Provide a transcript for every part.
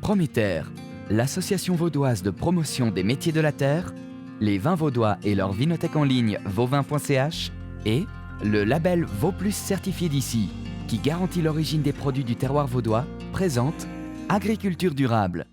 Prométer, l'association vaudoise de promotion des métiers de la terre, les vins vaudois et leur vinothèque en ligne vauvin.ch et le label Vauplus certifié d'ici, qui garantit l'origine des produits du terroir vaudois, présente Agriculture durable.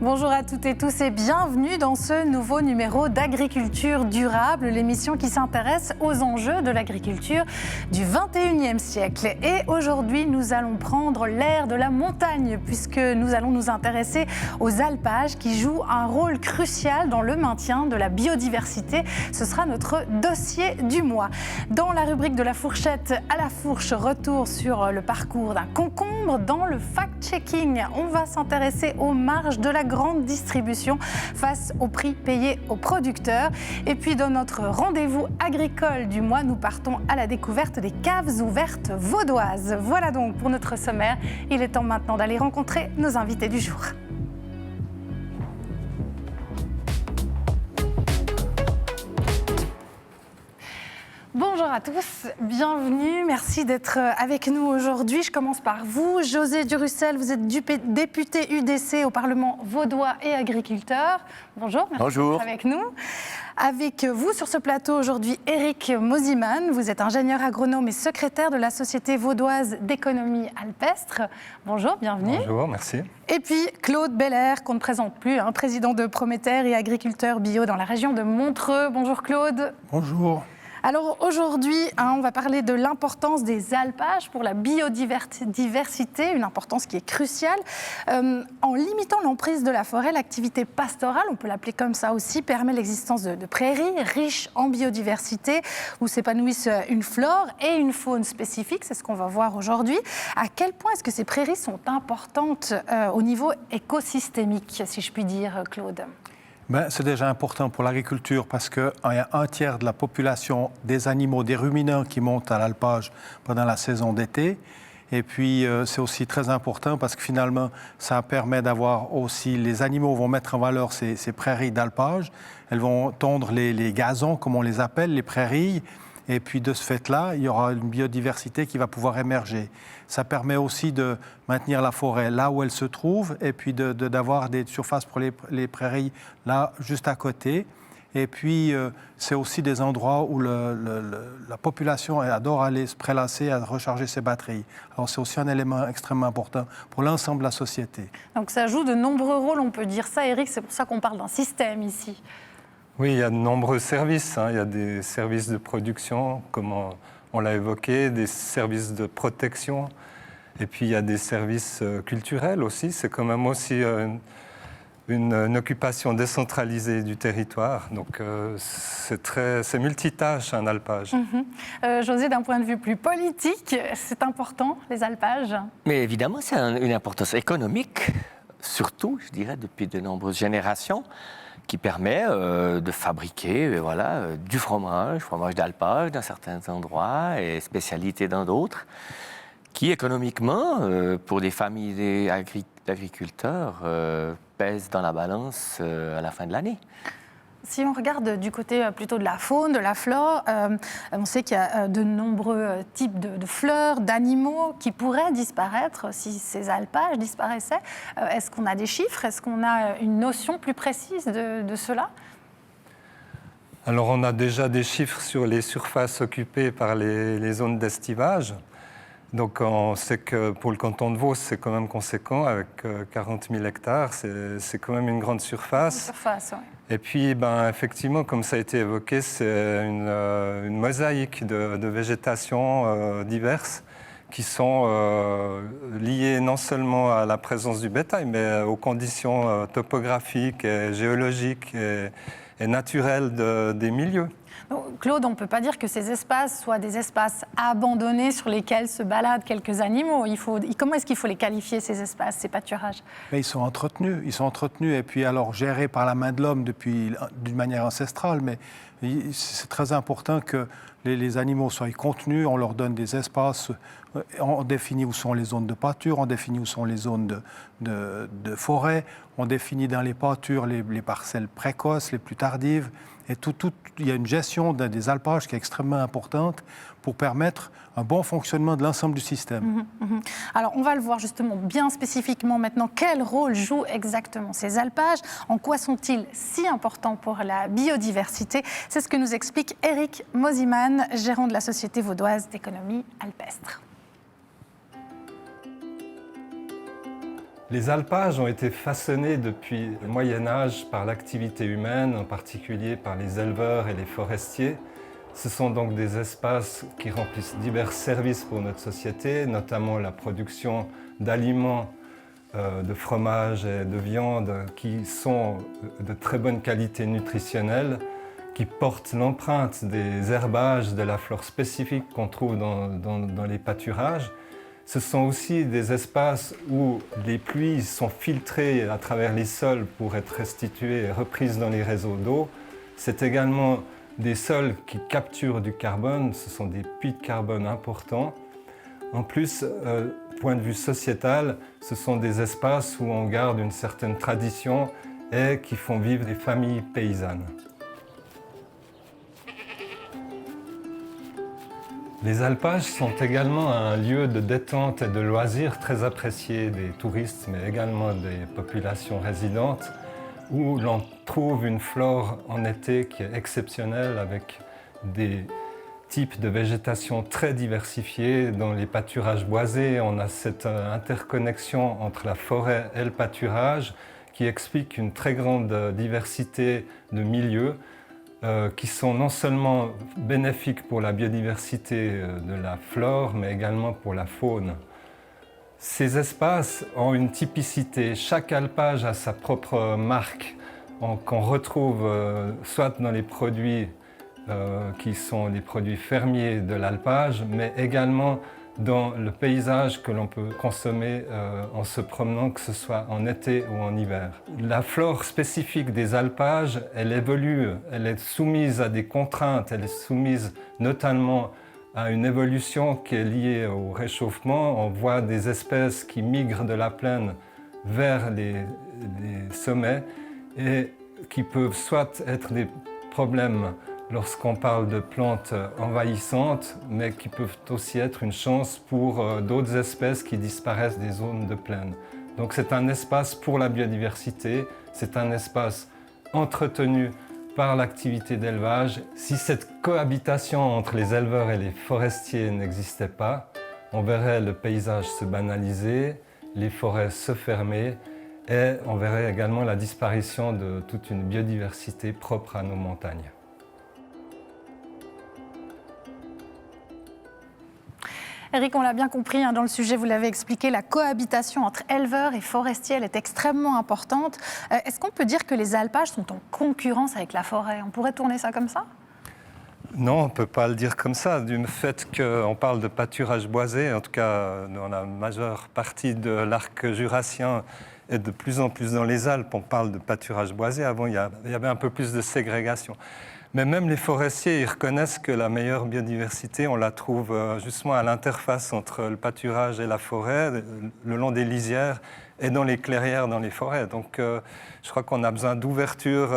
Bonjour à toutes et tous et bienvenue dans ce nouveau numéro d'Agriculture durable, l'émission qui s'intéresse aux enjeux de l'agriculture du 21e siècle. Et aujourd'hui, nous allons prendre l'air de la montagne puisque nous allons nous intéresser aux alpages qui jouent un rôle crucial dans le maintien de la biodiversité. Ce sera notre dossier du mois. Dans la rubrique de la fourchette à la fourche, retour sur le parcours d'un concombre. Dans le fact-checking, on va s'intéresser aux marges de la grande distribution face au prix payé aux producteurs. Et puis dans notre rendez-vous agricole du mois, nous partons à la découverte des caves ouvertes vaudoises. Voilà donc pour notre sommaire. Il est temps maintenant d'aller rencontrer nos invités du jour. Bonjour à tous, bienvenue, merci d'être avec nous aujourd'hui. Je commence par vous, José Durussel, vous êtes député UDC au Parlement vaudois et agriculteur. Bonjour, merci d'être avec nous. Avec vous sur ce plateau aujourd'hui, Éric Mosiman, vous êtes ingénieur agronome et secrétaire de la Société vaudoise d'économie alpestre. Bonjour, bienvenue. Bonjour, merci. Et puis Claude Belair, qu'on ne présente plus, président de Prométer et agriculteur bio dans la région de Montreux. Bonjour Claude. Bonjour. Alors aujourd'hui, on va parler de l'importance des alpages pour la biodiversité, une importance qui est cruciale. En limitant l'emprise de la forêt, l'activité pastorale, on peut l'appeler comme ça aussi, permet l'existence de prairies riches en biodiversité où s'épanouissent une flore et une faune spécifiques. C'est ce qu'on va voir aujourd'hui. À quel point est-ce que ces prairies sont importantes au niveau écosystémique, si je puis dire, Claude ? C'est déjà important pour l'agriculture parce qu'il y a un tiers de la population des animaux, des ruminants qui montent à l'alpage pendant la saison d'été. Et puis, c'est aussi très important parce que finalement, ça permet d'avoir aussi, les animaux vont mettre en valeur ces prairies d'alpage. Elles vont tondre les gazons, comme on les appelle, les prairies. Et puis, de ce fait-là, il y aura une biodiversité qui va pouvoir émerger. Ça permet aussi de maintenir la forêt là où elle se trouve et puis d'avoir des surfaces pour les prairies là, juste à côté. Et puis, c'est aussi des endroits où la population adore aller se prélasser, à recharger ses batteries. Alors, c'est aussi un élément extrêmement important pour l'ensemble de la société. Donc, ça joue de nombreux rôles, on peut dire ça, Éric. C'est pour ça qu'on parle d'un système ici. Oui, il y a de nombreux services. Il y a des services de production, comme on l'a évoqué, des services de protection. Et puis, il y a des services culturels aussi. C'est quand même aussi une occupation décentralisée du territoire. Donc, c'est multitâche, un alpage. José, d'un point de vue plus politique, c'est important, les alpages ? Mais évidemment, c'est une importance économique, surtout, je dirais, depuis de nombreuses générations, qui permet de fabriquer du fromage d'alpage dans certains endroits et spécialité dans d'autres, qui économiquement, pour des familles d'agriculteurs, pèsent dans la balance à la fin de l'année. Si on regarde du côté plutôt de la faune, de la flore, on sait qu'il y a de nombreux types de fleurs, d'animaux qui pourraient disparaître si ces alpages disparaissaient. Est-ce qu'on a des chiffres ? Est-ce qu'on a une notion plus précise de cela ? Alors, on a déjà des chiffres sur les surfaces occupées par les zones d'estivage. Donc, on sait que pour le canton de Vaud, c'est quand même conséquent, avec 40 000 hectares. C'est quand même une grande surface. Une surface, oui. Et puis, effectivement, comme ça a été évoqué, c'est une mosaïque de végétation diverses qui sont liées non seulement à la présence du bétail, mais aux conditions topographiques, et géologiques et naturelles des milieux. Donc, Claude, on ne peut pas dire que ces espaces soient des espaces abandonnés sur lesquels se baladent quelques animaux. Comment est-ce qu'il faut les qualifier, ces espaces, ces pâturages? Mais ils sont entretenus et puis alors gérés par la main de l'homme d'une manière ancestrale, mais c'est très important que les animaux soient contenus, on leur donne des espaces, on définit où sont les zones de pâture, on définit où sont les zones de forêt, on définit dans les pâtures les parcelles précoces, les plus tardives, et il y a une gestion des alpages qui est extrêmement importante pour permettre un bon fonctionnement de l'ensemble du système. Alors, on va le voir justement bien spécifiquement maintenant. Quel rôle jouent exactement ces alpages? En quoi sont-ils si importants pour la biodiversité? C'est ce que nous explique Éric Mosiman, gérant de la Société vaudoise d'économie alpestre. Les alpages ont été façonnés depuis le Moyen-Âge par l'activité humaine, en particulier par les éleveurs et les forestiers. Ce sont donc des espaces qui remplissent divers services pour notre société, notamment la production d'aliments, de fromage et de viande qui sont de très bonne qualité nutritionnelle, qui portent l'empreinte des herbages, de la flore spécifique qu'on trouve dans les pâturages. Ce sont aussi des espaces où les pluies sont filtrées à travers les sols pour être restituées et reprises dans les réseaux d'eau. C'est également des sols qui capturent du carbone, ce sont des puits de carbone importants. En plus, point de vue sociétal, ce sont des espaces où on garde une certaine tradition et qui font vivre des familles paysannes. Les alpages sont également un lieu de détente et de loisirs très apprécié des touristes, mais également des populations résidentes, où l'on trouve une flore en été qui est exceptionnelle, avec des types de végétation très diversifiés. Dans les pâturages boisés, on a cette interconnexion entre la forêt et le pâturage qui explique une très grande diversité de milieux qui sont non seulement bénéfiques pour la biodiversité de la flore, mais également pour la faune. Ces espaces ont une typicité. Chaque alpage a sa propre marque qu'on retrouve soit dans les produits qui sont des produits fermiers de l'alpage, mais également dans le paysage que l'on peut consommer en se promenant, que ce soit en été ou en hiver. La flore spécifique des alpages, elle évolue, elle est soumise à des contraintes, elle est soumise notamment à une évolution qui est liée au réchauffement. On voit des espèces qui migrent de la plaine vers les sommets et qui peuvent soit être des problèmes lorsqu'on parle de plantes envahissantes, mais qui peuvent aussi être une chance pour d'autres espèces qui disparaissent des zones de plaine. Donc c'est un espace pour la biodiversité, c'est un espace entretenu par l'activité d'élevage. Si cette cohabitation entre les éleveurs et les forestiers n'existait pas, on verrait le paysage se banaliser, les forêts se fermer, et on verrait également la disparition de toute une biodiversité propre à nos montagnes. Éric, on l'a bien compris, dans le sujet, vous l'avez expliqué, la cohabitation entre éleveurs et forestiers, elle est extrêmement importante. Est-ce qu'on peut dire que les alpages sont en concurrence avec la forêt? On pourrait tourner ça comme ça? Non, on ne peut pas le dire comme ça. Du fait qu'on parle de pâturage boisé, en tout cas dans la majeure partie de l'arc jurassien et de plus en plus dans les Alpes, on parle de pâturage boisé. Avant, il y avait un peu plus de ségrégation. Mais même les forestiers, ils reconnaissent que la meilleure biodiversité, on la trouve justement à l'interface entre le pâturage et la forêt, le long des lisières et dans les clairières dans les forêts. Donc je crois qu'on a besoin d'ouverture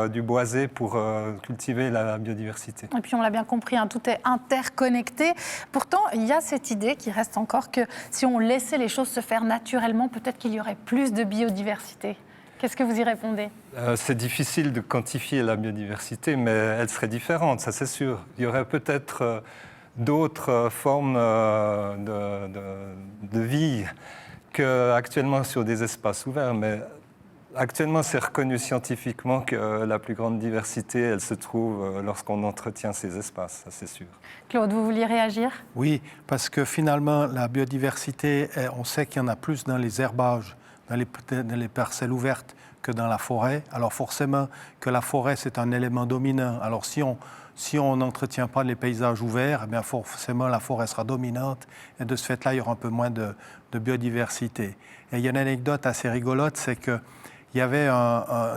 du boisé pour cultiver la biodiversité. Et puis on l'a bien compris, tout est interconnecté. Pourtant, il y a cette idée qui reste encore que si on laissait les choses se faire naturellement, peut-être qu'il y aurait plus de biodiversité. Qu'est-ce que vous y répondez? C'est difficile de quantifier la biodiversité, mais elle serait différente, ça c'est sûr. Il y aurait peut-être d'autres formes de vie qu'actuellement sur des espaces ouverts, mais actuellement c'est reconnu scientifiquement que la plus grande diversité, elle se trouve lorsqu'on entretient ces espaces, ça c'est sûr. Claude, vous vouliez réagir? Oui, parce que finalement la biodiversité, on sait qu'il y en a plus dans les herbages, dans les parcelles ouvertes que dans la forêt. Alors forcément que la forêt, c'est un élément dominant. Alors si si on n'entretient pas les paysages ouverts, eh bien forcément la forêt sera dominante et de ce fait-là, il y aura un peu moins de biodiversité. Et il y a une anecdote assez rigolote, c'est qu'il y avait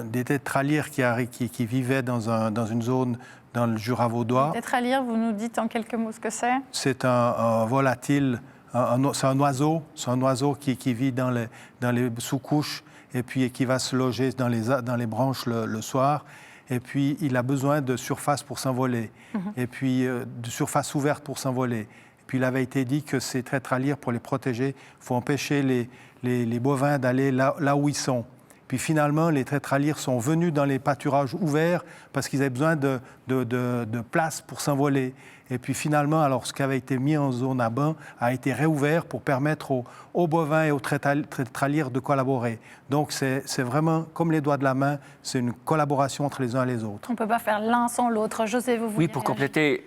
des tétraliers qui vivaient dans une zone dans le Jura vaudois. Tétralier, vous nous dites en quelques mots ce que c'est? C'est un volatile, c'est un oiseau qui vit dans les sous-couches et puis qui va se loger dans les branches le soir. Et puis, il a besoin de surface pour s'envoler, et puis de surface ouverte pour s'envoler. Et puis, il avait été dit que ces tétraliers, pour les protéger, il faut empêcher les bovins d'aller là où ils sont. Puis finalement, les tétraliers sont venus dans les pâturages ouverts parce qu'ils avaient besoin de place pour s'envoler. Et puis finalement, alors ce qui avait été mis en zone à bain a été réouvert pour permettre aux bovins et aux tétraliers de collaborer. Donc c'est vraiment comme les doigts de la main, c'est une collaboration entre les uns et les autres. On ne peut pas faire l'un sans l'autre. José, vous voulez Oui, pour compléter,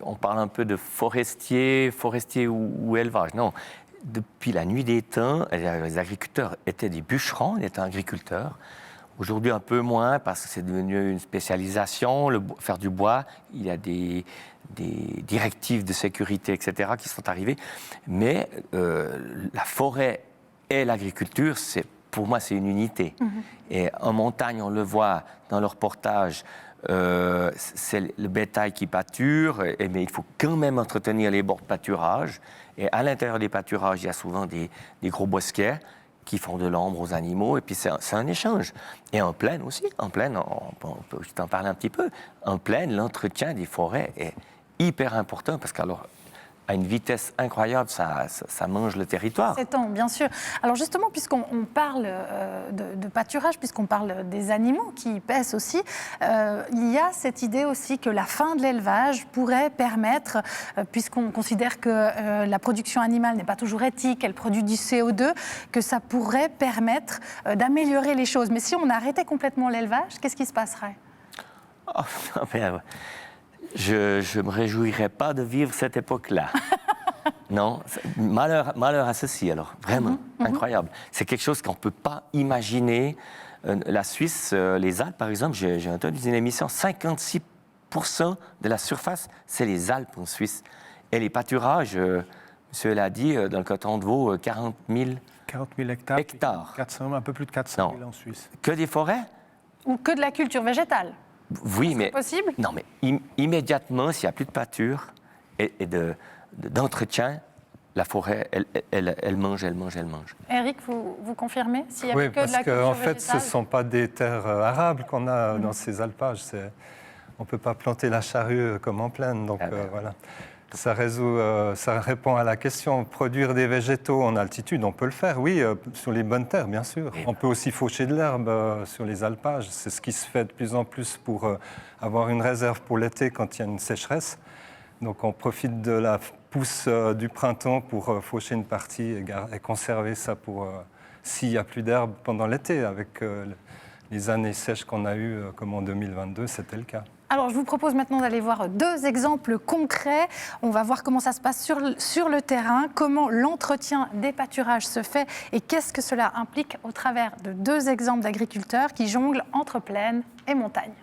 on parle un peu de forestier ou élevage. Non. Depuis la nuit des temps, les agriculteurs étaient des bûcherons, ils étaient agriculteurs. Aujourd'hui, un peu moins, parce que c'est devenu une spécialisation. Faire du bois, il y a des directives de sécurité, etc., qui sont arrivées. Mais la forêt et l'agriculture, pour moi, c'est une unité. Et en montagne, on le voit dans le reportage, c'est le bétail qui pâture, mais il faut quand même entretenir les bords de pâturage. Et à l'intérieur des pâturages, il y a souvent des gros bosquets qui font de l'ombre aux animaux, et puis c'est un échange. Et en plaine aussi, on peut t'en parler un petit peu, en plaine, l'entretien des forêts est hyper important, parce qu'alors, à une vitesse incroyable, ça mange le territoire. C'est temps, bien sûr. Alors justement, puisqu'on parle de pâturage, puisqu'on parle des animaux qui pèsent aussi, il y a cette idée aussi que la fin de l'élevage pourrait permettre, puisqu'on considère que la production animale n'est pas toujours éthique, elle produit du CO2, que ça pourrait permettre d'améliorer les choses. Mais si on arrêtait complètement l'élevage, qu'est-ce qui se passerait? Je ne me réjouirais pas de vivre cette époque-là. Non, malheur à ceci, alors, vraiment, incroyable. C'est quelque chose qu'on ne peut pas imaginer. La Suisse, les Alpes, par exemple, j'ai entendu une émission, 56% de la surface, c'est les Alpes en Suisse. Et les pâturages, monsieur l'a dit, dans le canton de Vaud, 40 000 hectares. 400, un peu plus de 400 000 en Suisse. Que des forêts? Ou que de la culture végétale? Oui, mais... C'est possible? Non, mais immédiatement, s'il n'y a plus de pâture et d'entretien, la forêt, elle mange. Éric, vous confirmez? S'il y a Oui, que de la culture parce qu'en fait, ce ne végétale? sont pas des terres arables qu'on a dans ces alpages. On ne peut pas planter la charrue comme en plaine, donc voilà. Ça répond à la question. Produire des végétaux en altitude, on peut le faire, oui, sur les bonnes terres, bien sûr. On peut aussi faucher de l'herbe sur les alpages. C'est ce qui se fait de plus en plus pour avoir une réserve pour l'été quand il y a une sécheresse. Donc on profite de la pousse du printemps pour faucher une partie et conserver ça pour s'il n'y a plus d'herbe pendant l'été. Avec les années sèches qu'on a eues, comme en 2022, c'était le cas. Alors, je vous propose maintenant d'aller voir deux exemples concrets. On va voir comment ça se passe sur le terrain, comment l'entretien des pâturages se fait et qu'est-ce que cela implique au travers de deux exemples d'agriculteurs qui jonglent entre plaine et montagne.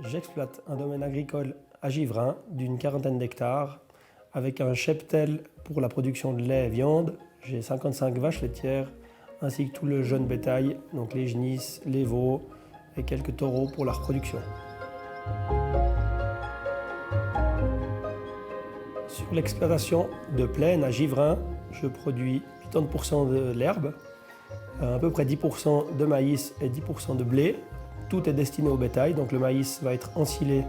J'exploite un domaine agricole à Givrin d'une 40aine d'hectares avec un cheptel pour la production de lait et viande. J'ai 55 vaches laitières ainsi que tout le jeune bétail, donc les genisses, les veaux et quelques taureaux pour la reproduction. Sur l'exploitation de plaine à Givrin, je produis 80% de l'herbe, à peu près 10% de maïs et 10% de blé. Tout est destiné au bétail, donc le maïs va être ensilé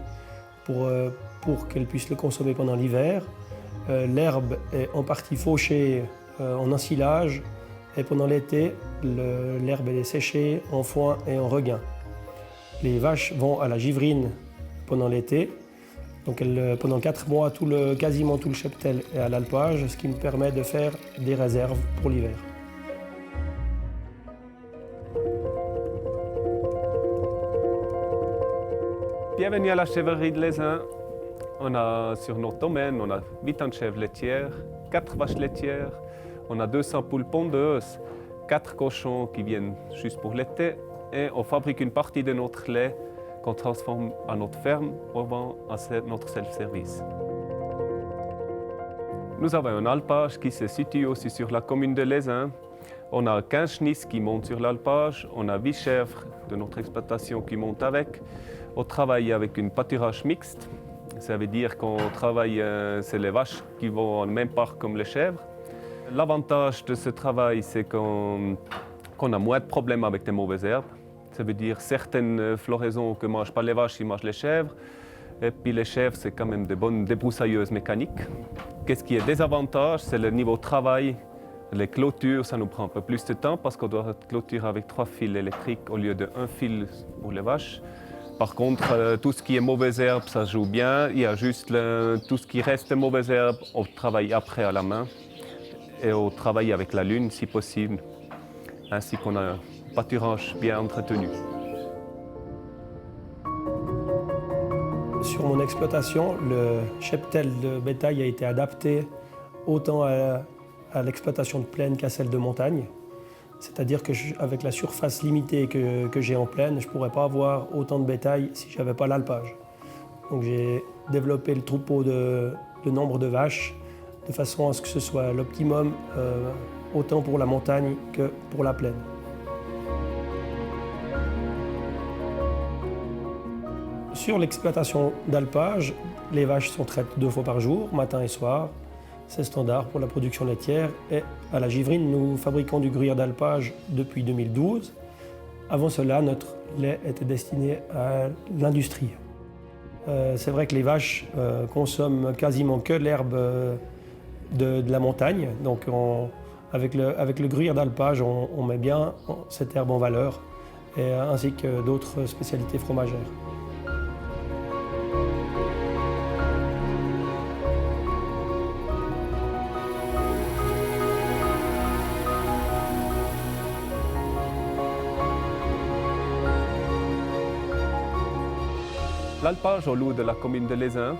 pour qu'elle puisse le consommer pendant l'hiver. L'herbe est en partie fauchée en ensilage et pendant l'été, l'herbe est séchée en foin et en regain. Les vaches vont à la givrine pendant l'été, donc pendant 4 mois, quasiment tout le cheptel est à l'alpage, ce qui me permet de faire des réserves pour l'hiver. Bienvenue à la chèvrerie de Lézin. On a sur notre domaine, on a 8 chèvres laitières, 4 vaches laitières, On a 200 poules pondeuses, 4 cochons qui viennent juste pour l'été et on fabrique une partie de notre lait qu'on transforme à notre ferme ou vend à notre self-service. Nous avons un alpage qui se situe aussi sur la commune de Lézin. On a 15 chenilles qui montent sur l'alpage, on a 8 chèvres de notre exploitation qui montent avec. On travaille avec une pâturage mixte, ça veut dire qu'on travaille, c'est les vaches qui vont en même part comme les chèvres. L'avantage de ce travail, c'est qu'on a moins de problèmes avec des mauvaises herbes. Ça veut dire certaines floraisons que ne mangent pas les vaches, ils mangent les chèvres. Et puis les chèvres, c'est quand même de bonnes débroussailleuses mécaniques. Qu'est-ce qui est désavantage, c'est le niveau de travail. Les clôtures, ça nous prend un peu plus de temps parce qu'on doit clôturer avec 3 fils électriques au lieu de 1 fil pour les vaches. Par contre, tout ce qui est mauvaise herbe, ça joue bien. Il y a juste tout ce qui reste de mauvaise herbe, on travaille après à la main. Et on travaille avec la lune si possible, ainsi qu'on a un pâturage bien entretenu. Sur mon exploitation, le cheptel de bétail a été adapté autant à l'exploitation de plaine qu'à celle de montagne. C'est-à-dire qu'avec la surface limitée que j'ai en plaine, je ne pourrais pas avoir autant de bétail si je n'avais pas l'alpage. Donc j'ai développé le troupeau le nombre de vaches de façon à ce que ce soit l'optimum autant pour la montagne que pour la plaine. Sur l'exploitation d'alpage, les vaches sont traites 2 fois par jour, matin et soir. C'est standard pour la production laitière. Et à la Givrine, nous fabriquons du gruyère d'alpage depuis 2012. Avant cela, notre lait était destiné à l'industrie. C'est vrai que les vaches consomment quasiment que l'herbe de la montagne. Donc avec le gruyère d'alpage, on met bien cette herbe en valeur, ainsi que d'autres spécialités fromagères. L'alpage au loup de la commune de Lézin,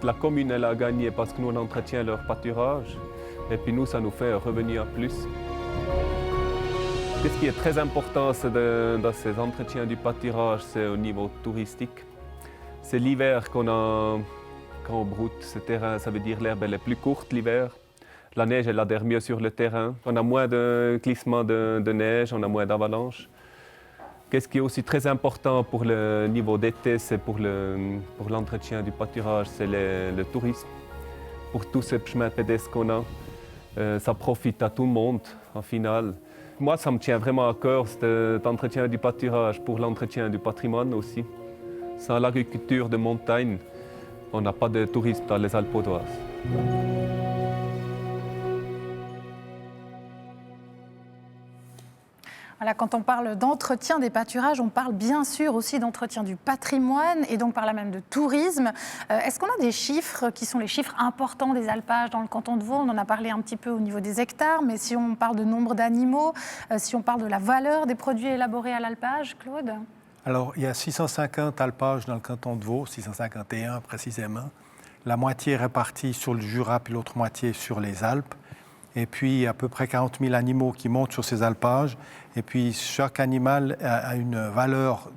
la commune elle a gagné parce que nous on entretient leur pâturage et puis nous ça nous fait un revenu en plus. Ce qui est très important dans ces entretiens du pâturage, c'est au niveau touristique. C'est l'hiver quand on broute ce terrain, ça veut dire l'herbe elle est plus courte l'hiver. La neige elle adhère mieux sur le terrain. On a moins de glissements de neige, on a moins d'avalanches. Qu'est-ce qui est aussi très important pour le niveau d'été, c'est pour l'entretien du pâturage, c'est le tourisme. Pour tous ces chemins pédestres qu'on a, ça profite à tout le monde en finale. Moi, ça me tient vraiment à cœur cet entretien du pâturage pour l'entretien du patrimoine aussi. Sans l'agriculture de montagne, on n'a pas de tourisme dans les Alpes vaudoises. Voilà, quand on parle d'entretien des pâturages, on parle bien sûr aussi d'entretien du patrimoine et donc par là même de tourisme. Est-ce qu'on a des chiffres qui sont les chiffres importants des alpages dans le canton de Vaud? On en a parlé un petit peu au niveau des hectares, mais si on parle de nombre d'animaux, si on parle de la valeur des produits élaborés à l'alpage, Claude? Alors, il y a 650 alpages dans le canton de Vaud, 651 précisément. La moitié est répartie sur le Jura, puis l'autre moitié sur les Alpes. Et puis, à peu près 40 000 animaux qui montent sur ces alpages. Et puis, chaque animal a une valeur,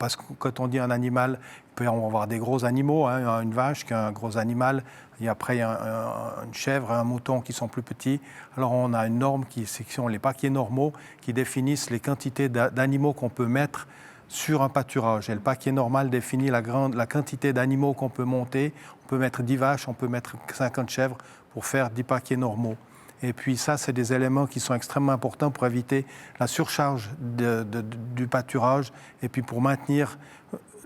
parce que quand on dit un animal, il peut y avoir des gros animaux, hein, une vache qui est un gros animal, et après, il y a une chèvre, un mouton qui sont plus petits. Alors, on a une norme qui sont les paquets normaux qui définissent les quantités d'animaux qu'on peut mettre sur un pâturage. Et le paquet normal définit la quantité d'animaux qu'on peut monter. On peut mettre 10 vaches, on peut mettre 50 chèvres pour faire 10 paquets normaux. Et puis ça, c'est des éléments qui sont extrêmement importants pour éviter la surcharge du pâturage et puis pour maintenir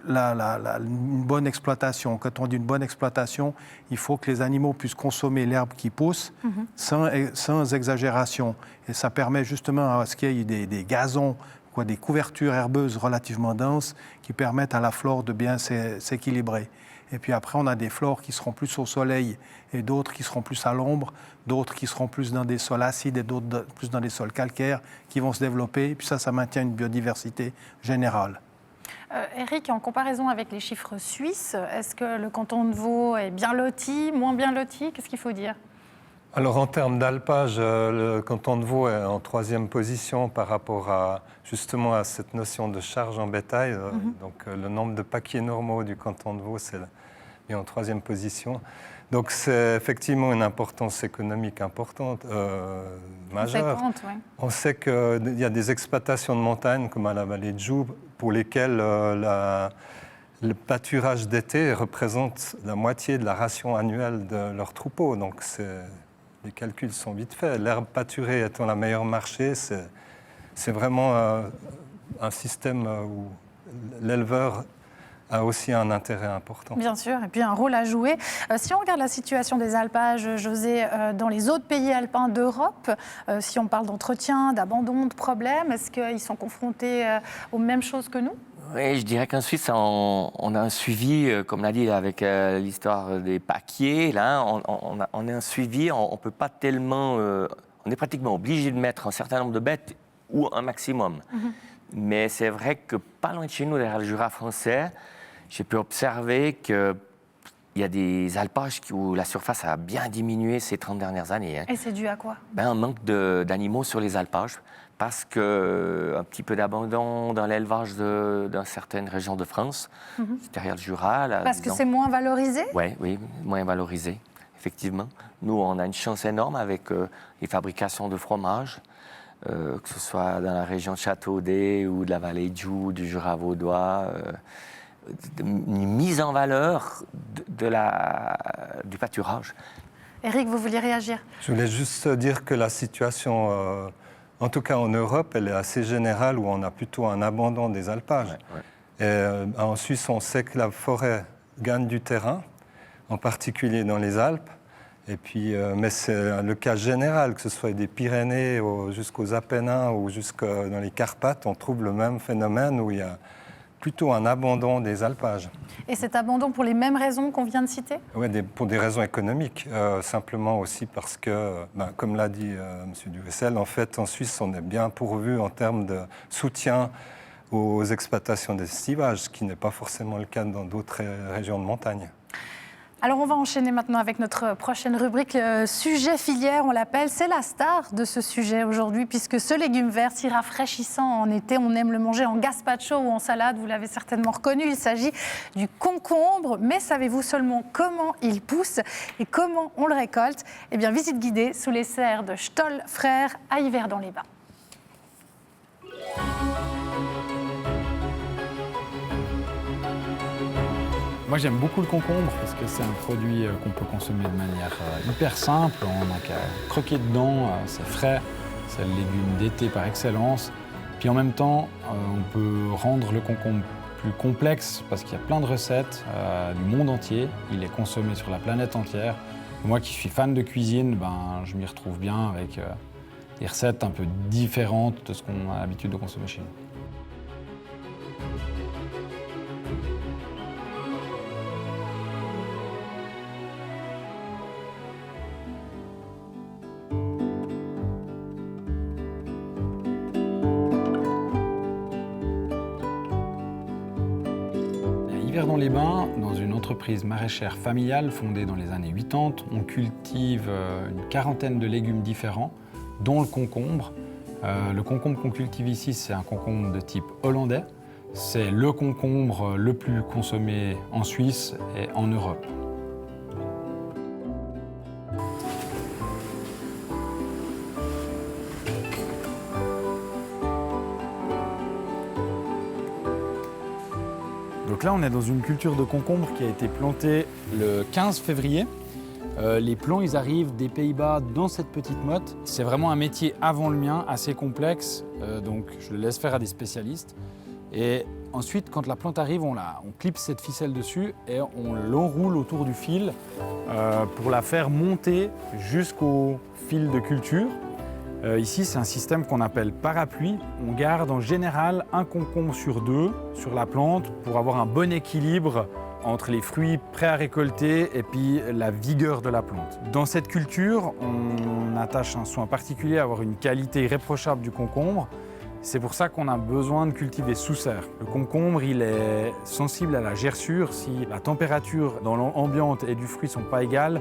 une bonne exploitation. Quand on dit une bonne exploitation, il faut que les animaux puissent consommer l'herbe qui pousse sans exagération. Et ça permet justement à ce qu'il y ait des gazons, des couvertures herbeuses relativement denses qui permettent à la flore de bien s'équilibrer. Et puis après, on a des flores qui seront plus au soleil et d'autres qui seront plus à l'ombre, d'autres qui seront plus dans des sols acides et d'autres plus dans des sols calcaires qui vont se développer. Et puis ça maintient une biodiversité générale. Eric, en comparaison avec les chiffres suisses, est-ce que le canton de Vaud est bien loti, moins bien loti? Qu'est-ce qu'il faut dire? Alors en termes d'alpage, le canton de Vaud est en 3e position par rapport à justement à cette notion de charge en bétail. Donc le nombre de paquiers normaux du canton de Vaud est en 3e position. Donc c'est effectivement une importance économique importante, majeure. On sait qu'il y a des exploitations de montagne comme à la vallée de Joux pour lesquelles le pâturage d'été représente la moitié de la ration annuelle de leurs troupeaux. Donc les calculs sont vite faits. L'herbe pâturée étant la meilleure marché, c'est vraiment un système où l'éleveur a aussi un intérêt important. Bien sûr, et puis un rôle à jouer. Si on regarde la situation des alpages, José, dans les autres pays alpins d'Europe, si on parle d'entretien, d'abandon, de problèmes, est-ce qu'ils sont confrontés aux mêmes choses que nous ? Oui, je dirais qu'en Suisse, on a un suivi, comme l'a dit avec l'histoire des paquiers, là, on a un suivi, on peut pas tellement... on est pratiquement obligé de mettre un certain nombre de bêtes ou un maximum. Mais c'est vrai que pas loin de chez nous, derrière le Jura français, j'ai pu observer qu'il y a des alpages où la surface a bien diminué ces 30 dernières années. Et c'est dû à quoi ? Un manque d'animaux sur les alpages, parce qu'un petit peu d'abandon dans l'élevage dans certaines régions de France, derrière le Jura. Là, parce que c'est moins valorisé ? Oui, moins valorisé, effectivement. Nous, on a une chance énorme avec les fabrications de fromages, que ce soit dans la région de Châteaudet ou de la vallée de Joux, du Jura vaudois, une mise en valeur du pâturage. Éric, vous vouliez réagir ? Je voulais juste dire que la situation, en tout cas en Europe, elle est assez générale où on a plutôt un abandon des alpages. Et, en Suisse, on sait que la forêt gagne du terrain, en particulier dans les Alpes. Et puis, mais c'est le cas général, que ce soit des Pyrénées jusqu'aux Apennins ou jusque dans les Carpates, on trouve le même phénomène où il y a plutôt un abandon des alpages. Et cet abandon pour les mêmes raisons qu'on vient de citer ? Oui, pour des raisons économiques, simplement aussi parce que, comme l'a dit M. Duvessel, en fait, en Suisse, on est bien pourvu en termes de soutien aux exploitations d'estivage, ce qui n'est pas forcément le cas dans d'autres régions de montagne. Alors on va enchaîner maintenant avec notre prochaine rubrique, sujet filière, on l'appelle. C'est la star de ce sujet aujourd'hui, puisque ce légume vert si rafraîchissant en été, on aime le manger en gazpacho ou en salade, vous l'avez certainement reconnu, il s'agit du concombre. Mais savez-vous seulement comment il pousse et comment on le récolte ? Eh bien, visite guidée sous les serres de Stoll Frères à Yverdon-les-Bains. Moi j'aime beaucoup le concombre parce que c'est un produit qu'on peut consommer de manière hyper simple, on n'a qu'à croquer dedans, c'est frais, c'est le légume d'été par excellence. Puis en même temps, on peut rendre le concombre plus complexe parce qu'il y a plein de recettes du monde entier, il est consommé sur la planète entière. Moi qui suis fan de cuisine, je m'y retrouve bien avec des recettes un peu différentes de ce qu'on a l'habitude de consommer chez nous. Yverdon-les-Bains, dans une entreprise maraîchère familiale fondée dans les années 80, on cultive une quarantaine de légumes différents, dont le concombre. Le concombre qu'on cultive ici, c'est un concombre de type hollandais. C'est le concombre le plus consommé en Suisse et en Europe. Donc là, on est dans une culture de concombre qui a été plantée le 15 février. Les plants, ils arrivent des Pays-Bas dans cette petite motte. C'est vraiment un métier avant le mien, assez complexe, donc je le laisse faire à des spécialistes. Et ensuite, quand la plante arrive, on clipse cette ficelle dessus et on l'enroule autour du fil pour la faire monter jusqu'au fil de culture. Ici, c'est un système qu'on appelle parapluie. On garde en général un concombre sur deux sur la plante pour avoir un bon équilibre entre les fruits prêts à récolter et puis la vigueur de la plante. Dans cette culture, on attache un soin particulier à avoir une qualité irréprochable du concombre. C'est pour ça qu'on a besoin de cultiver sous serre. Le concombre, il est sensible à la gerçure. Si la température dans l'ambiante et du fruit ne sont pas égales,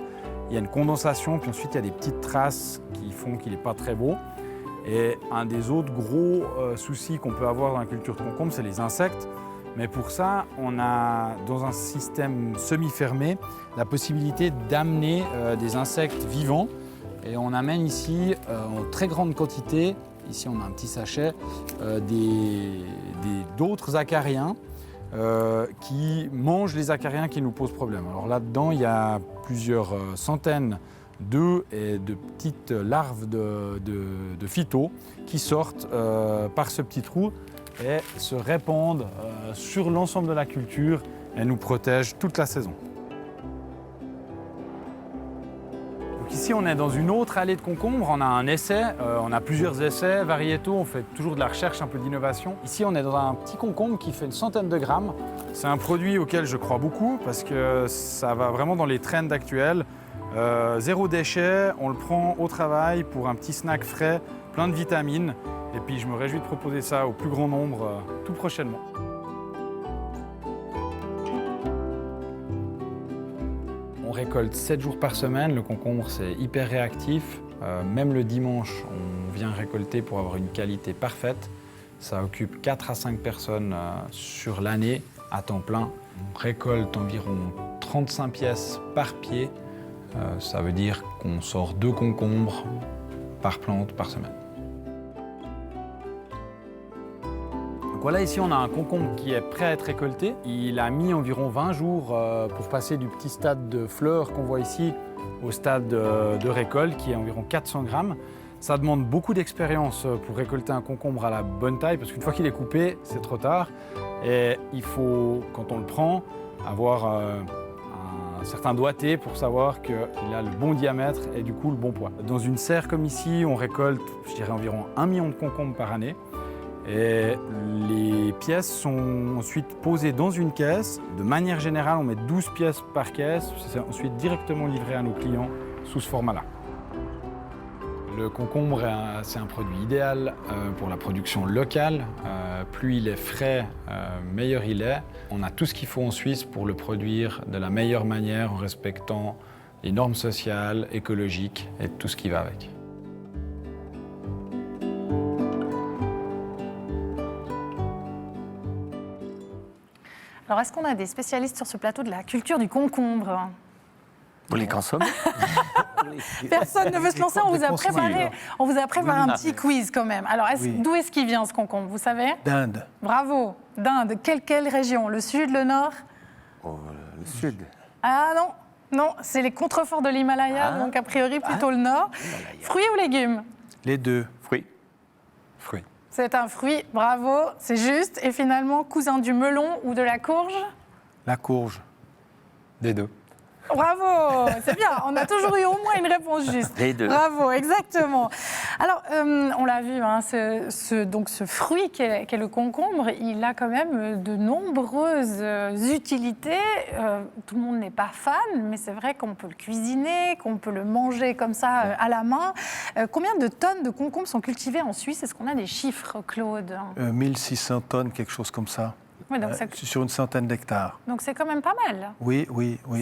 il y a une condensation, puis ensuite il y a des petites traces qui font qu'il n'est pas très beau. Et un des autres gros soucis qu'on peut avoir dans la culture de concombre, c'est les insectes. Mais pour ça, on a, dans un système semi-fermé, la possibilité d'amener des insectes vivants. Et on amène ici, en très grande quantité, ici on a un petit sachet, d'autres acariens qui mangent les acariens qui nous posent problème. Alors là-dedans, il y a plusieurs centaines d'œufs et de petites larves de phytos qui sortent par ce petit trou et se répandent sur l'ensemble de la culture et nous protègent toute la saison. Donc ici, on est dans une autre allée de concombres. On a un essai, on a plusieurs essais variétaux, on fait toujours de la recherche, un peu d'innovation. Ici, on est dans un petit concombre qui fait une centaine de grammes. C'est un produit auquel je crois beaucoup parce que ça va vraiment dans les trends actuels. Zéro déchet, on le prend au travail pour un petit snack frais, plein de vitamines. Et puis je me réjouis de proposer ça au plus grand nombre tout prochainement. On récolte 7 jours par semaine. Le concombre, c'est hyper réactif. Même le dimanche, on vient récolter pour avoir une qualité parfaite. Ça occupe 4 à 5 personnes sur l'année à temps plein. On récolte environ 35 pièces par pied. Ça veut dire qu'on sort 2 concombres par plante par semaine. Donc voilà, ici on a un concombre qui est prêt à être récolté. Il a mis environ 20 jours pour passer du petit stade de fleurs qu'on voit ici au stade de récolte qui est environ 400 grammes. Ça demande beaucoup d'expérience pour récolter un concombre à la bonne taille parce qu'une fois qu'il est coupé, c'est trop tard. Et il faut, quand on le prend, avoir un certain doigté pour savoir qu'il a le bon diamètre et du coup le bon poids. Dans une serre comme ici, on récolte, je dirais, environ 1 million de concombres par année. Et les pièces sont ensuite posées dans une caisse. De manière générale, on met 12 pièces par caisse. C'est ensuite directement livré à nos clients sous ce format-là. Le concombre, c'est un produit idéal pour la production locale. Plus il est frais, meilleur il est. On a tout ce qu'il faut en Suisse pour le produire de la meilleure manière en respectant les normes sociales, écologiques et tout ce qui va avec. Alors, est-ce qu'on a des spécialistes sur ce plateau de la culture du concombre? Vous les consommez? Personne ne veut se lancer, on vous a préparé un petit quiz quand même. Alors, d'où est-ce qu'il vient ce concombre, vous savez? D'Inde. Bravo, d'Inde. Quelle région? Le sud, le nord? Oh, le sud. Ah non, c'est les contreforts de l'Himalaya, donc a priori plutôt le nord. Fruits ou légumes? Les deux. Fruits. Fruits. C'est un fruit, bravo, c'est juste. Et finalement, cousin du melon ou de la courge? La courge. Des deux. Bravo, c'est bien, on a toujours eu au moins une réponse juste. Les deux. Bravo, exactement. Alors, on l'a vu, hein, ce fruit qu'est le concombre, il a quand même de nombreuses utilités. Tout le monde n'est pas fan, mais c'est vrai qu'on peut le cuisiner, qu'on peut le manger comme ça à la main. Combien de tonnes de concombres sont cultivées en Suisse? Est-ce qu'on a des chiffres, Claude? 1600 tonnes, quelque chose comme ça. Oui, donc sur une centaine d'hectares. Donc c'est quand même pas mal. Oui.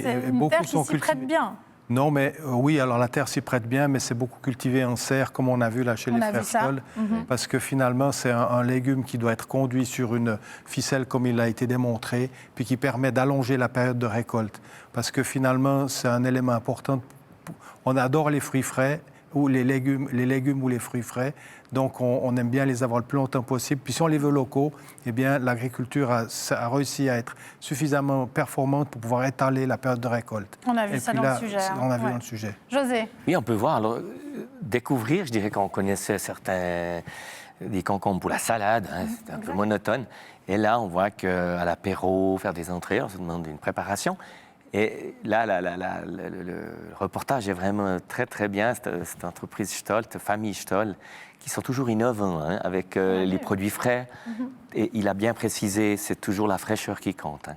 C'est une beaucoup terre qui sont s'y prête cultivés. bien. Non, mais oui, alors la terre s'y prête bien, mais c'est beaucoup cultivé en serre, comme on a vu là chez les frères Stoll, parce que finalement, c'est un légume qui doit être conduit sur une ficelle, comme il a été démontré, puis qui permet d'allonger la période de récolte. Parce que finalement, c'est un élément important. On adore les fruits frais, ou les légumes ou les fruits frais. Donc, on aime bien les avoir le plus longtemps possible. Puis, si on les veut locaux, eh bien, l'agriculture a réussi à être suffisamment performante pour pouvoir étaler la période de récolte. On a vu ça dans le sujet. On a vu dans le sujet. José? Oui, on peut voir. Alors, découvrir, je dirais qu'on connaissait des concombres pour la salade, hein, c'était un peu monotone. Et là, on voit qu'à l'apéro, faire des entrées, on se demande une préparation. Et là, le reportage est vraiment très, très bien. Cette entreprise Stoll, cette famille Stoll, qui sont toujours innovants avec les produits frais. Et il a bien précisé, c'est toujours la fraîcheur qui compte.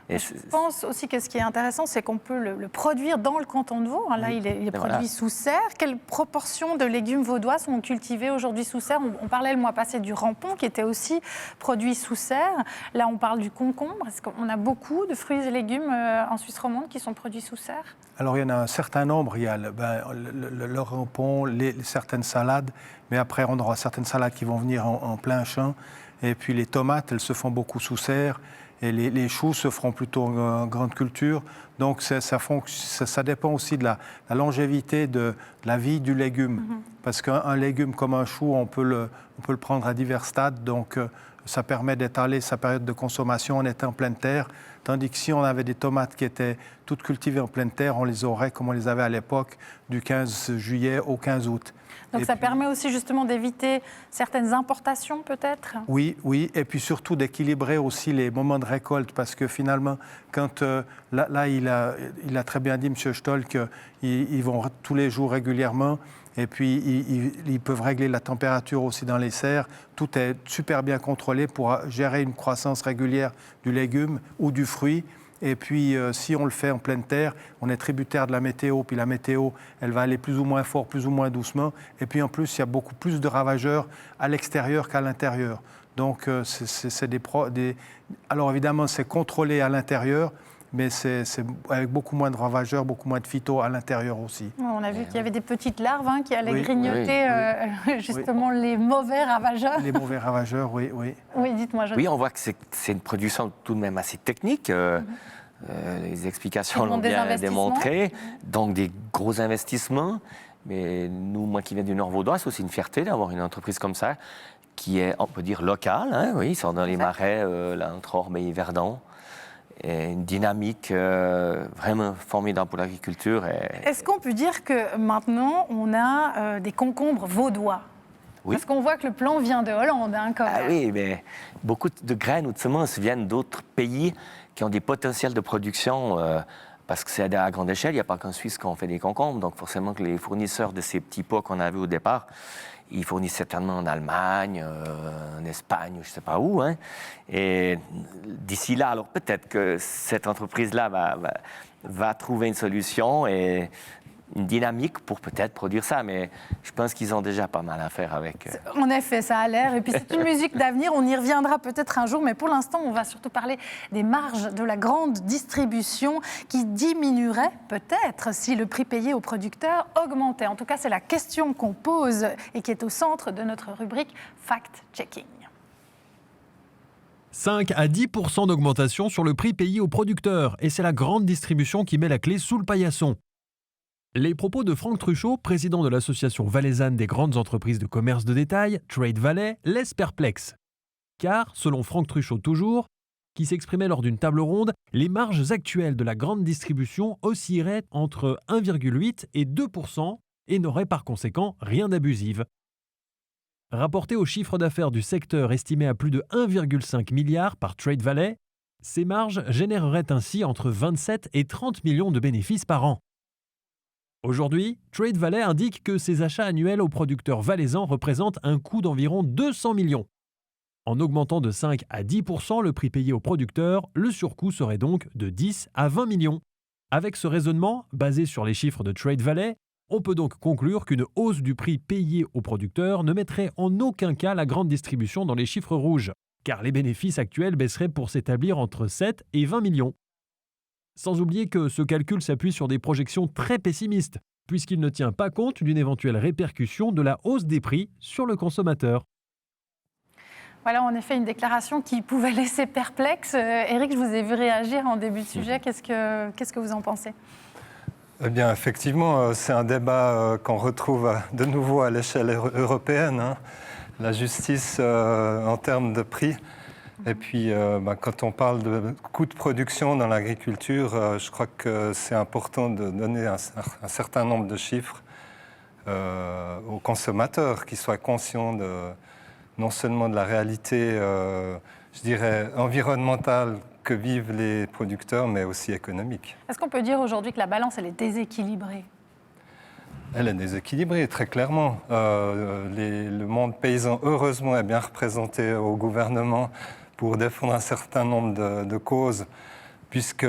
Et je pense aussi que ce qui est intéressant, c'est qu'on peut le produire dans le canton de Vaud. Là, il est produit sous serre. Quelle proportion de légumes vaudois sont cultivés aujourd'hui sous serre? On parlait le mois passé du rampon, qui était aussi produit sous serre. Là, on parle du concombre. Est-ce qu'on a beaucoup de fruits et légumes en Suisse romande qui sont produits sous serre? Alors, il y en a un certain nombre. Il y a le rampon, certaines salades, mais après, on aura certaines salades qui vont venir en plein champ. Et puis, les tomates, elles se font beaucoup sous serre. Et les choux se feront plutôt en grande culture. Donc, ça dépend aussi de la longévité de la vie du légume. Parce qu'un légume comme un chou, on peut le prendre à divers stades. Donc, ça permet d'étaler sa période de consommation en étant en pleine terre. Tandis que si on avait des tomates qui étaient toutes cultivées en pleine terre, on les aurait comme on les avait à l'époque, du 15 juillet au 15 août. Donc ça permet aussi justement d'éviter certaines importations peut-être? Oui, et puis surtout d'équilibrer aussi les moments de récolte, parce que finalement, quand là il a très bien dit, M. Stoll, qu'ils vont tous les jours régulièrement, et puis ils peuvent régler la température aussi dans les serres. Tout est super bien contrôlé pour gérer une croissance régulière du légume ou du fruit. Et puis, si on le fait en pleine terre, on est tributaire de la météo. Puis la météo, elle va aller plus ou moins fort, plus ou moins doucement. Et puis, en plus, il y a beaucoup plus de ravageurs à l'extérieur qu'à l'intérieur. Donc, alors, évidemment, c'est contrôlé à l'intérieur, mais c'est avec beaucoup moins de ravageurs, beaucoup moins de phyto à l'intérieur aussi. On a vu qu'il y avait des petites larves qui allaient grignoter justement les mauvais ravageurs. Les mauvais ravageurs, oui. Oui, dites-moi. Oui, on voit que c'est une production tout de même assez technique. Les explications l'ont bien démontré. Donc des gros investissements. Mais nous, moi qui viens du Nord-Vaudois, c'est aussi une fierté d'avoir une entreprise comme ça, qui est, on peut dire, locale. Ils sont dans les marais, là, entre Orbe et Verdon. Et une dynamique vraiment formidable pour l'agriculture. Est-ce qu'on peut dire que maintenant, on a des concombres vaudois? Oui. Parce qu'on voit que le plan vient de Hollande, quand même. Oui, mais beaucoup de graines ou de semences viennent d'autres pays qui ont des potentiels de production, parce que c'est à grande échelle. Il n'y a pas qu'en Suisse qu'on fait des concombres. Donc forcément que les fournisseurs de ces petits pots qu'on avait au départ, ils fournissent certainement en Allemagne, en Espagne, je ne sais pas où. Et d'ici là, alors peut-être que cette entreprise-là va trouver une solution et une dynamique pour peut-être produire ça. Mais je pense qu'ils ont déjà pas mal à faire avec. En effet, ça a l'air. Et puis c'est une musique d'avenir. On y reviendra peut-être un jour. Mais pour l'instant, on va surtout parler des marges de la grande distribution qui diminueraient peut-être si le prix payé aux producteurs augmentait. En tout cas, c'est la question qu'on pose et qui est au centre de notre rubrique Fact-Checking. 5 à 10% d'augmentation sur le prix payé aux producteurs. Et c'est la grande distribution qui met la clé sous le paillasson. Les propos de Franck Truchot, président de l'association valaisanne des grandes entreprises de commerce de détail, Trade Valais, laissent perplexe. Car, selon Franck Truchot toujours, qui s'exprimait lors d'une table ronde, les marges actuelles de la grande distribution oscilleraient entre 1,8 et 2% et n'auraient par conséquent rien d'abusif. Rapporté au chiffre d'affaires du secteur estimé à plus de 1,5 milliard par Trade Valais, ces marges généreraient ainsi entre 27 et 30 millions de bénéfices par an. Aujourd'hui, Trade Valais indique que ses achats annuels aux producteurs valaisans représentent un coût d'environ 200 millions. En augmentant de 5 à 10% le prix payé aux producteurs, le surcoût serait donc de 10 à 20 millions. Avec ce raisonnement, basé sur les chiffres de Trade Valais, on peut donc conclure qu'une hausse du prix payé aux producteurs ne mettrait en aucun cas la grande distribution dans les chiffres rouges, car les bénéfices actuels baisseraient pour s'établir entre 7 et 20 millions. Sans oublier que ce calcul s'appuie sur des projections très pessimistes, puisqu'il ne tient pas compte d'une éventuelle répercussion de la hausse des prix sur le consommateur. Voilà, en effet, une déclaration qui pouvait laisser perplexe. Éric, je vous ai vu réagir en début de sujet. Qu'est-ce que vous en pensez ? Eh bien, effectivement, c'est un débat qu'on retrouve de nouveau à l'échelle européenne. La justice en termes de prix. Et puis, quand on parle de coûts de production dans l'agriculture, je crois que c'est important de donner un certain nombre de chiffres aux consommateurs, qui soient conscients non seulement de la réalité, je dirais, environnementale que vivent les producteurs, mais aussi économique. Est-ce qu'on peut dire aujourd'hui que la balance, elle est déséquilibrée ? Elle est déséquilibrée, très clairement. Le monde paysan, heureusement, est bien représenté au gouvernement pour défendre un certain nombre de causes puisque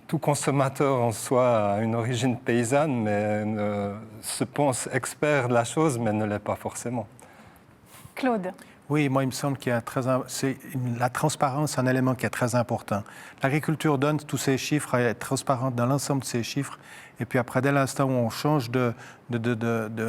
tout consommateur en soi a une origine paysanne, mais se pense expert de la chose, mais ne l'est pas forcément. Claude. Oui, moi, il me semble qu'il y a la transparence, un élément qui est très important. L'agriculture donne tous ces chiffres, elle est transparente dans l'ensemble de ces chiffres. Et puis après, dès l'instant où on change de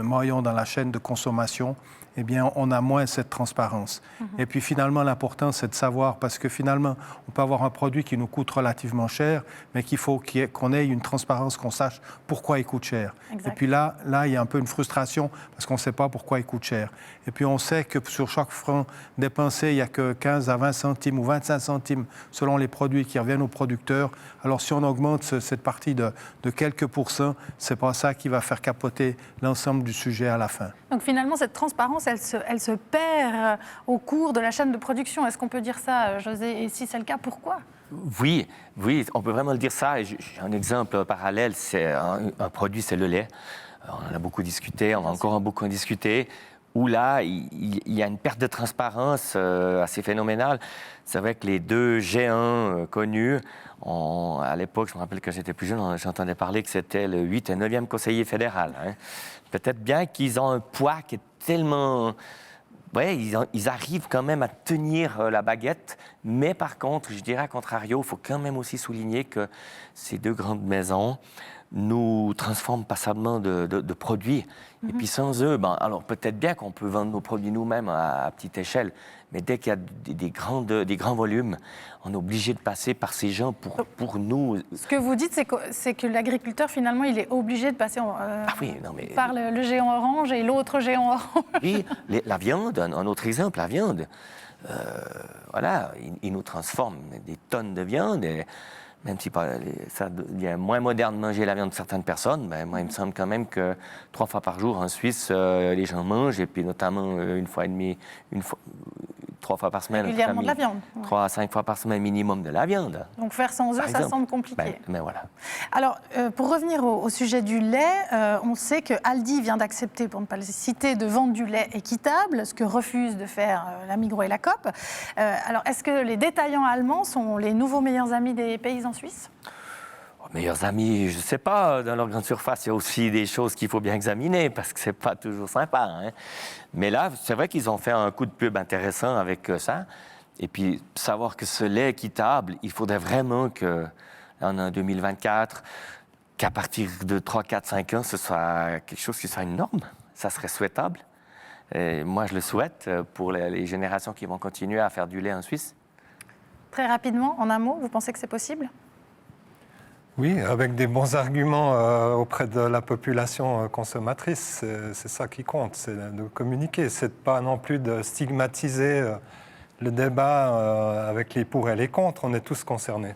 maillon dans la chaîne de consommation, eh bien, on a moins cette transparence. Et puis finalement, l'important, c'est de savoir, parce que finalement, on peut avoir un produit qui nous coûte relativement cher, mais qu'il faut qu'on ait une transparence, qu'on sache pourquoi il coûte cher. Exact. Et puis là, il y a un peu une frustration, parce qu'on ne sait pas pourquoi il coûte cher. Et puis on sait que sur chaque franc dépensé, il n'y a que 15 à 20 centimes ou 25 centimes selon les produits qui reviennent aux producteurs. Alors si on augmente cette partie de quelques pourcents, ce n'est pas ça qui va faire capoter l'ensemble du sujet à la fin. Donc finalement, cette transparence, elle se perd au cours de la chaîne de production. Est-ce qu'on peut dire ça, José? Et si c'est le cas, pourquoi? Oui, on peut vraiment le dire ça. J'ai un exemple parallèle, c'est un produit, c'est le lait. On en a beaucoup discuté, on va encore beaucoup en discuter, où là, il y a une perte de transparence assez phénoménale. C'est vrai que les deux géants connus, à l'époque, je me rappelle que j'étais plus jeune, j'entendais parler que c'était le 8e et 9e conseiller fédéral. Peut-être bien qu'ils ont un poids qui est tellement... Oui, ils arrivent quand même à tenir la baguette, mais par contre, je dirais à contrario, il faut quand même aussi souligner que ces deux grandes maisons nous transforment passablement de produits. Et puis sans eux, alors peut-être bien qu'on peut vendre nos produits nous-mêmes à petite échelle, mais dès qu'il y a des grands volumes, on est obligé de passer par ces gens pour nous. Ce que vous dites, c'est que l'agriculteur, finalement, il est obligé de passer par le géant orange et l'autre géant orange. Oui, la viande, un autre exemple, la viande. Voilà, il nous transforme des tonnes de viande. Et même si ça devient moins moderne de manger la viande de certaines personnes, moi, il me semble quand même que 3 fois par jour en Suisse, les gens mangent, et puis notamment 3 fois par semaine. Régulièrement de la viande. 3 à 5 fois par semaine minimum de la viande. Donc faire sans eux, ça semble compliqué. Mais voilà. Alors, pour revenir au sujet du lait, on sait que Aldi vient d'accepter, pour ne pas le citer, de vendre du lait équitable, ce que refusent de faire la Migros et la Coop. Alors, est-ce que les détaillants allemands sont les nouveaux meilleurs amis des paysans suisses ? Meilleurs amis, je ne sais pas, dans leur grande surface, il y a aussi des choses qu'il faut bien examiner, parce que ce n'est pas toujours sympa. Mais là, c'est vrai qu'ils ont fait un coup de pub intéressant avec ça. Et puis, savoir que ce lait équitable, il faudrait vraiment que, en 2024, qu'à partir de 3, 4, 5 ans, ce soit quelque chose qui soit une norme. Ça serait souhaitable. Et moi, je le souhaite pour les générations qui vont continuer à faire du lait en Suisse. Très rapidement, en un mot, vous pensez que c'est possible ? Oui, avec des bons arguments auprès de la population consommatrice, c'est ça qui compte, c'est de communiquer, c'est pas non plus de stigmatiser le débat avec les pour et les contre, on est tous concernés.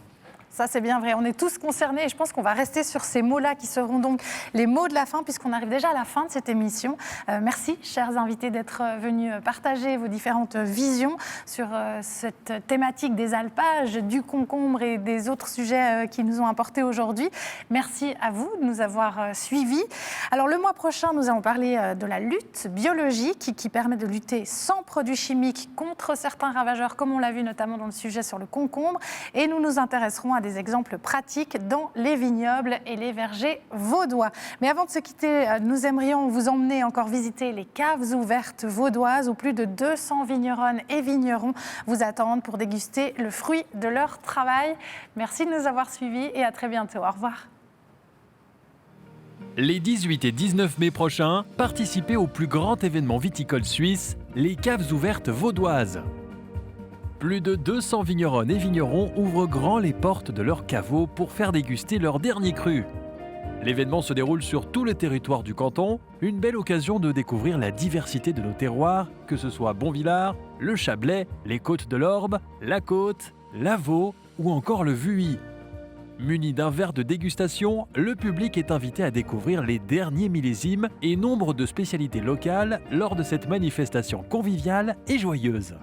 Ça, c'est bien vrai. On est tous concernés et je pense qu'on va rester sur ces mots-là qui seront donc les mots de la fin puisqu'on arrive déjà à la fin de cette émission. Merci, chers invités, d'être venus partager vos différentes visions sur cette thématique des alpages, du concombre et des autres sujets qui nous ont apportés aujourd'hui. Merci à vous de nous avoir suivis. Alors, le mois prochain, nous allons parler de la lutte biologique qui permet de lutter sans produits chimiques contre certains ravageurs, comme on l'a vu notamment dans le sujet sur le concombre. Et nous nous intéresserons à des exemples pratiques dans les vignobles et les vergers vaudois. Mais avant de se quitter, nous aimerions vous emmener encore visiter les caves ouvertes vaudoises où plus de 200 vigneronnes et vignerons vous attendent pour déguster le fruit de leur travail. Merci de nous avoir suivis et à très bientôt. Au revoir. Les 18 et 19 mai prochains, participez au plus grand événement viticole suisse, les caves ouvertes vaudoises. Plus de 200 vigneronnes et vignerons ouvrent grand les portes de leurs caveaux pour faire déguster leur dernier cru. L'événement se déroule sur tout le territoire du canton, une belle occasion de découvrir la diversité de nos terroirs, que ce soit Bonvillars, le Chablais, les Côtes de l'Orbe, la Côte, la Vaud ou encore le Vuilly. Muni d'un verre de dégustation, le public est invité à découvrir les derniers millésimes et nombre de spécialités locales lors de cette manifestation conviviale et joyeuse.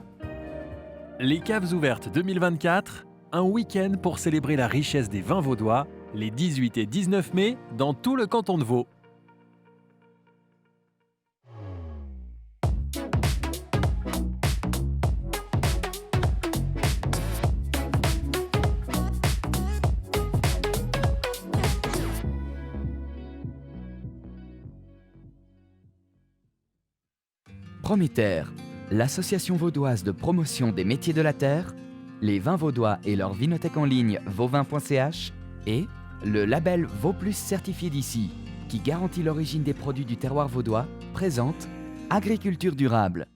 Les Caves ouvertes 2024, un week-end pour célébrer la richesse des vins vaudois, les 18 et 19 mai dans tout le canton de Vaud. Prométer, l'association vaudoise de promotion des métiers de la terre, les vins vaudois et leur vinothèque en ligne vauvin.ch et le label Vauplus certifié d'ici, qui garantit l'origine des produits du terroir vaudois, présente Agriculture durable.